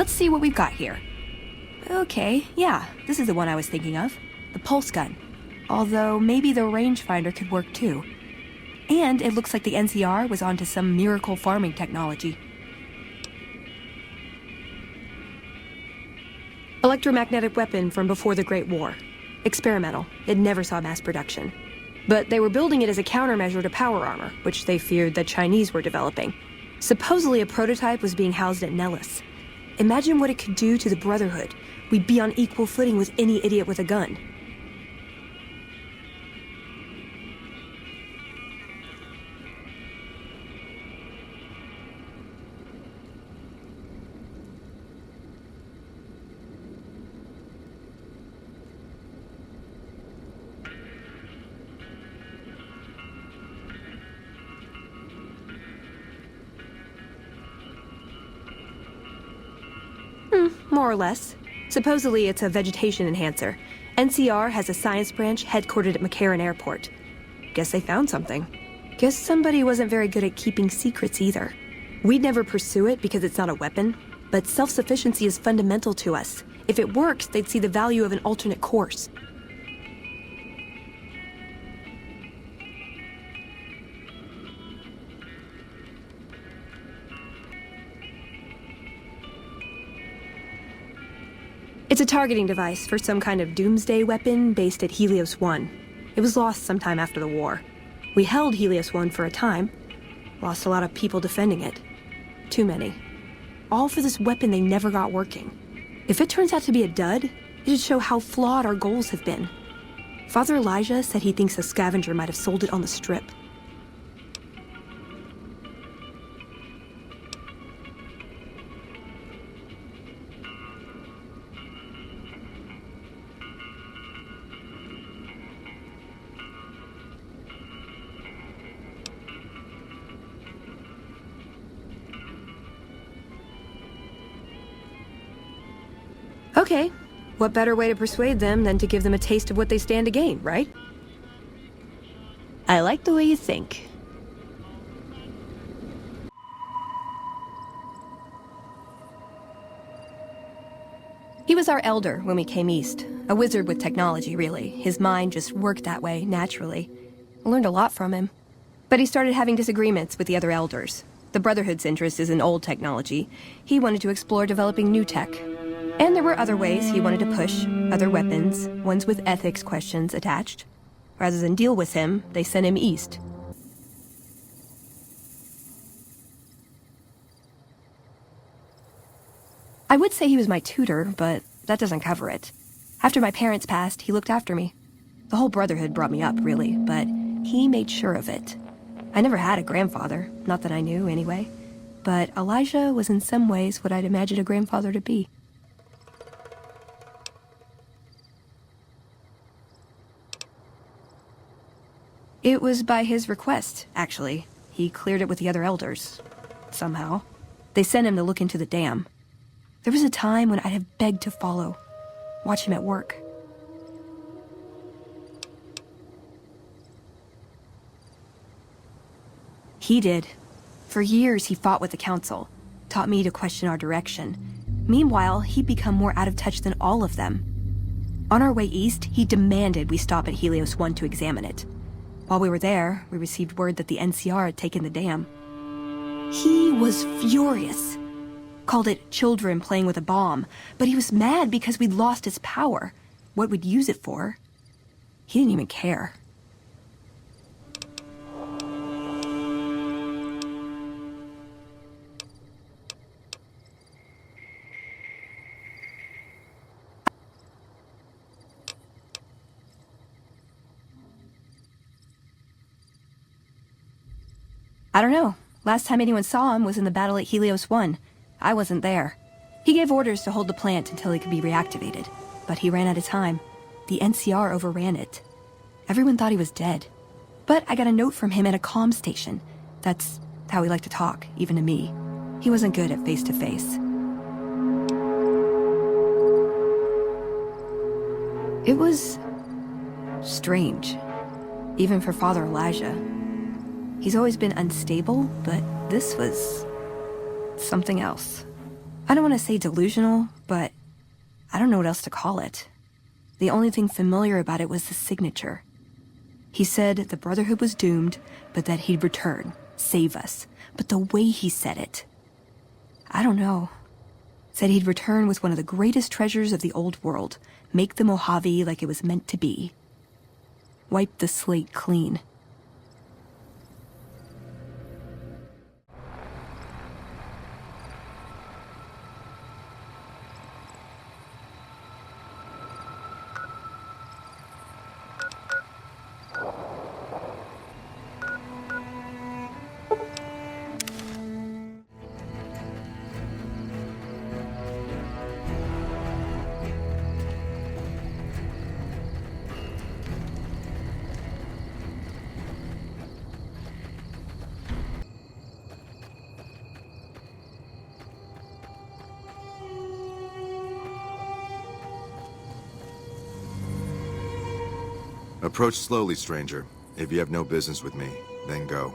Let's see what we've got here. Okay, yeah, this is the one I was thinking of. The pulse gun. Although maybe the rangefinder could work too. And it looks like the NCR was onto some miracle farming technology. Electromagnetic weapon from before the Great War. Experimental. It never saw mass production. But they were building it as a countermeasure to power armor, which they feared the Chinese were developing. Supposedly a prototype was being housed at Nellis. Imagine what it could do to the Brotherhood. We'd be on equal footing with any idiot with a gun. More or less. Supposedly it's a vegetation enhancer. NCR has a science branch headquartered at McCarran Airport. Guess they found something. Guess somebody wasn't very good at keeping secrets either. We'd never pursue it because it's not a weapon, but self-sufficiency is fundamental to us. If it works, they'd see the value of an alternate course. It's a targeting device for some kind of doomsday weapon based at Helios 1. It was lost sometime after the war. We held Helios 1 for a time. Lost a lot of people defending it. Too many. All for this weapon they never got working. If it turns out to be a dud, it'd show how flawed our goals have been. Father Elijah said he thinks a scavenger might have sold it on the strip. Okay, what better way to persuade them than to give them a taste of what they stand to gain, right? I like the way you think. He was our elder when we came east. A wizard with technology, really. His mind just worked that way, naturally. I learned a lot from him. But he started having disagreements with the other elders. The Brotherhood's interest is in old technology. He wanted to explore developing new tech. And there were other ways he wanted to push, other weapons, ones with ethics questions attached. Rather than deal with him, they sent him east. I would say he was my tutor, but that doesn't cover it. After my parents passed, he looked after me. The whole Brotherhood brought me up, really, but he made sure of it. I never had a grandfather, not that I knew, anyway. But Elijah was in some ways what I'd imagine a grandfather to be. It was by his request, actually. He cleared it with the other elders. Somehow. They sent him to look into the dam. There was a time when I'd have begged to follow. Watch him at work. He did. For years he fought with the council. Taught me to question our direction. Meanwhile, he'd become more out of touch than all of them. On our way east, he demanded we stop at Helios 1 to examine it. While we were there, we received word that the NCR had taken the dam. He was furious. Called it children playing with a bomb, but he was mad because we'd lost its power. What we'd use it for. He didn't even care. I don't know. Last time anyone saw him was in the battle at Helios 1. I wasn't there. He gave orders to hold the plant until he could be reactivated. But he ran out of time. The NCR overran it. Everyone thought he was dead. But I got a note from him at a comm station. That's how he liked to talk, even to me. He wasn't good at face-to-face. It was strange. Even for Father Elijah. He's always been unstable, but this was something else. I don't want to say delusional, but I don't know what else to call it. The only thing familiar about it was the signature. He said the Brotherhood was doomed, but that he'd return, save us. But the way he said it, I don't know. Said he'd return with one of the greatest treasures of the old world, make the Mojave like it was meant to be. Wipe the slate clean. Approach slowly, stranger. If you have no business with me, then go.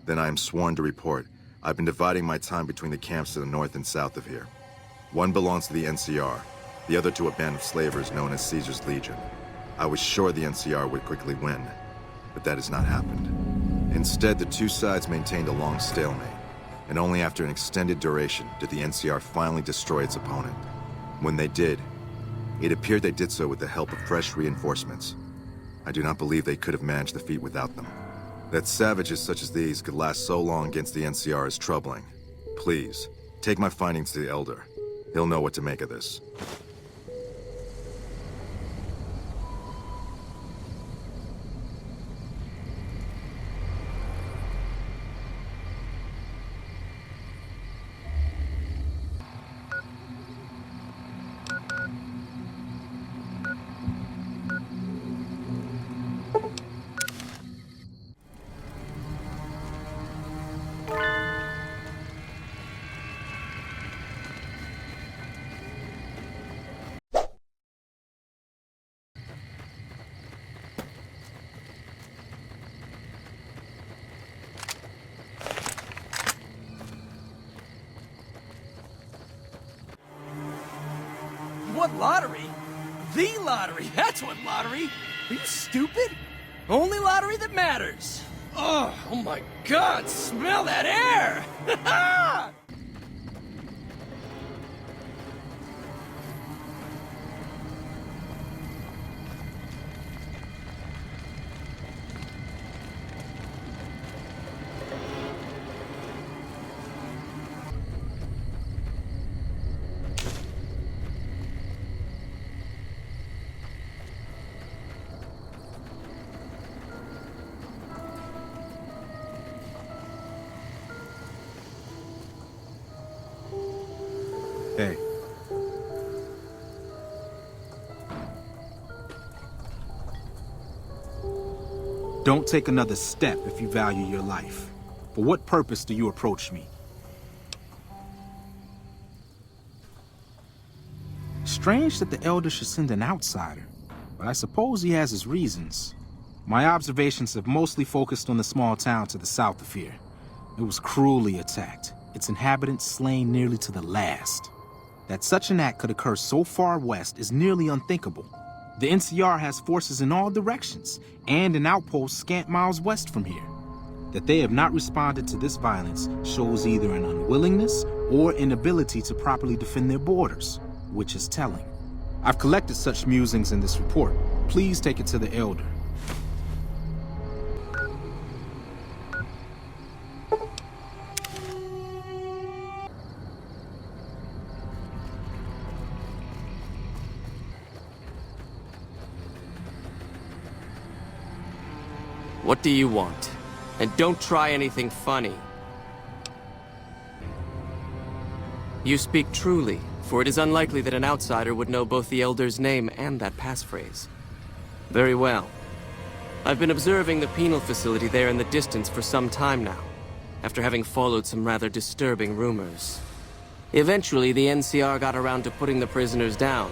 Then I am sworn to report. I've been dividing my time between the camps to the north and south of here. One belongs to the NCR, the other to a band of slavers known as Caesar's Legion. I was sure the NCR would quickly win, but that has not happened. Instead, the two sides maintained a long stalemate. And only after an extended duration did the NCR finally destroy its opponent. When they did, it appeared they did so with the help of fresh reinforcements. I do not believe they could have managed the feat without them. That savages such as these could last so long against the NCR is troubling. Please, take my findings to the Elder. He'll know what to make of this. What lottery? The lottery! That's what lottery! Are you stupid? Only lottery that matters! Oh my god, smell that air! Hey. Don't take another step if you value your life. For what purpose do you approach me? Strange that the Elder should send an outsider, but I suppose he has his reasons. My observations have mostly focused on the small town to the south of here. It was cruelly attacked, its inhabitants slain nearly to the last. That such an act could occur so far west is nearly unthinkable. The NCR has forces in all directions, and an outpost scant miles west from here. That they have not responded to this violence shows either an unwillingness or inability to properly defend their borders, which is telling. I've collected such musings in this report. Please take it to the Elder. What do you want? And don't try anything funny. You speak truly, for it is unlikely that an outsider would know both the Elder's name and that passphrase. Very well. I've been observing the penal facility there in the distance for some time now, after having followed some rather disturbing rumors. Eventually, the NCR got around to putting the prisoners down,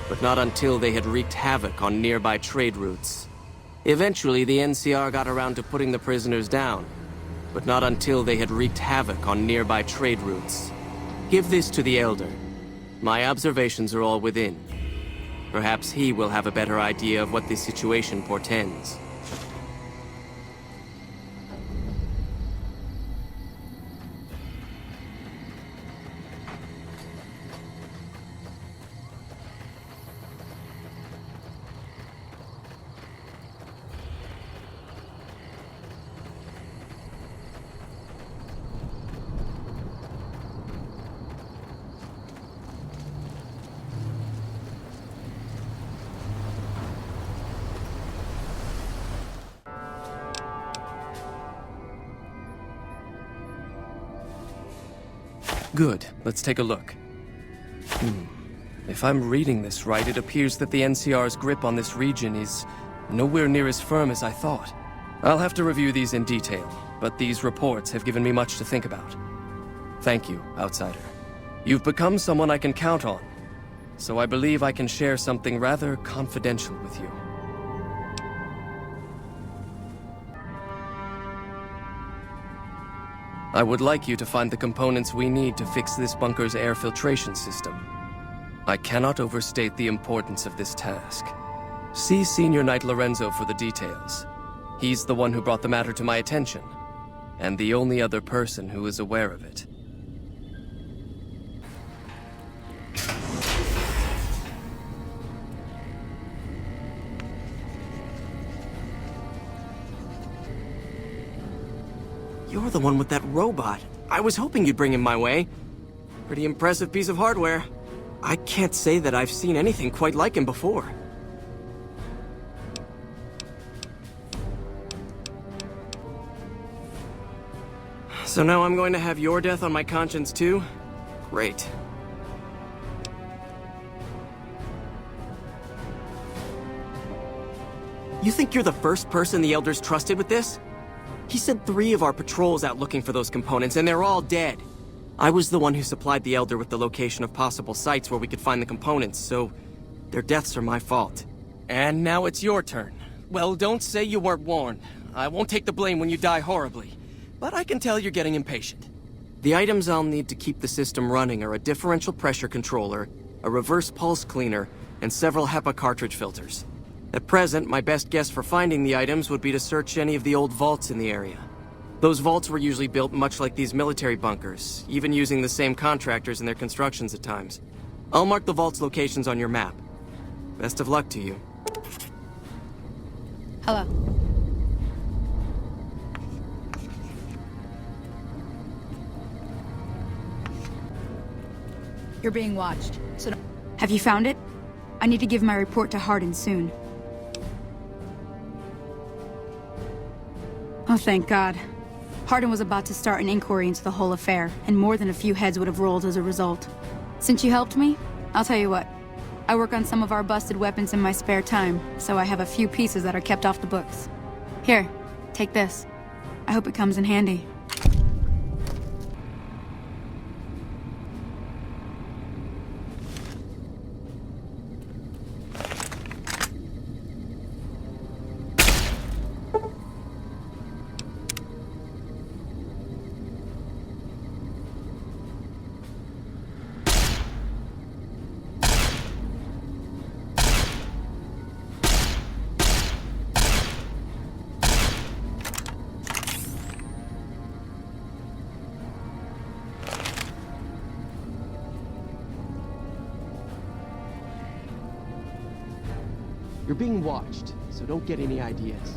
but not until they had wreaked havoc on nearby trade routes. Eventually, the NCR got around to putting the prisoners down, but not until they had wreaked havoc on nearby trade routes. Give this to the Elder. My observations are all within. Perhaps he will have a better idea of what this situation portends. Good. Let's take a look. If I'm reading this right, it appears that the NCR's grip on this region is nowhere near as firm as I thought. I'll have to review these in detail, but these reports have given me much to think about. Thank you, Outsider. You've become someone I can count on, so I believe I can share something rather confidential with you. I would like you to find the components we need to fix this bunker's air filtration system. I cannot overstate the importance of this task. See Senior Knight Lorenzo for the details. He's the one who brought the matter to my attention, and the only other person who is aware of it. You're the one with that robot. I was hoping you'd bring him my way. Pretty impressive piece of hardware. I can't say that I've seen anything quite like him before. So now I'm going to have your death on my conscience too? Great. You think you're the first person the Elders trusted with this? He sent 3 of our patrols out looking for those components, and they're all dead. I was the one who supplied the Elder with the location of possible sites where we could find the components, so their deaths are my fault. And now it's your turn. Well, don't say you weren't warned. I won't take the blame when you die horribly, but I can tell you're getting impatient. The items I'll need to keep the system running are a differential pressure controller, a reverse pulse cleaner, and several HEPA cartridge filters. At present, my best guess for finding the items would be to search any of the old vaults in the area. Those vaults were usually built much like these military bunkers, even using the same contractors in their constructions at times. I'll mark the vault's locations on your map. Best of luck to you. Hello. You're being watched, so don't... Have you found it? I need to give my report to Hardin soon. Oh, thank God. Hardin was about to start an inquiry into the whole affair, and more than a few heads would have rolled as a result. Since you helped me, I'll tell you what. I work on some of our busted weapons in my spare time, so I have a few pieces that are kept off the books. Here, take this. I hope it comes in handy. You're being watched, so don't get any ideas.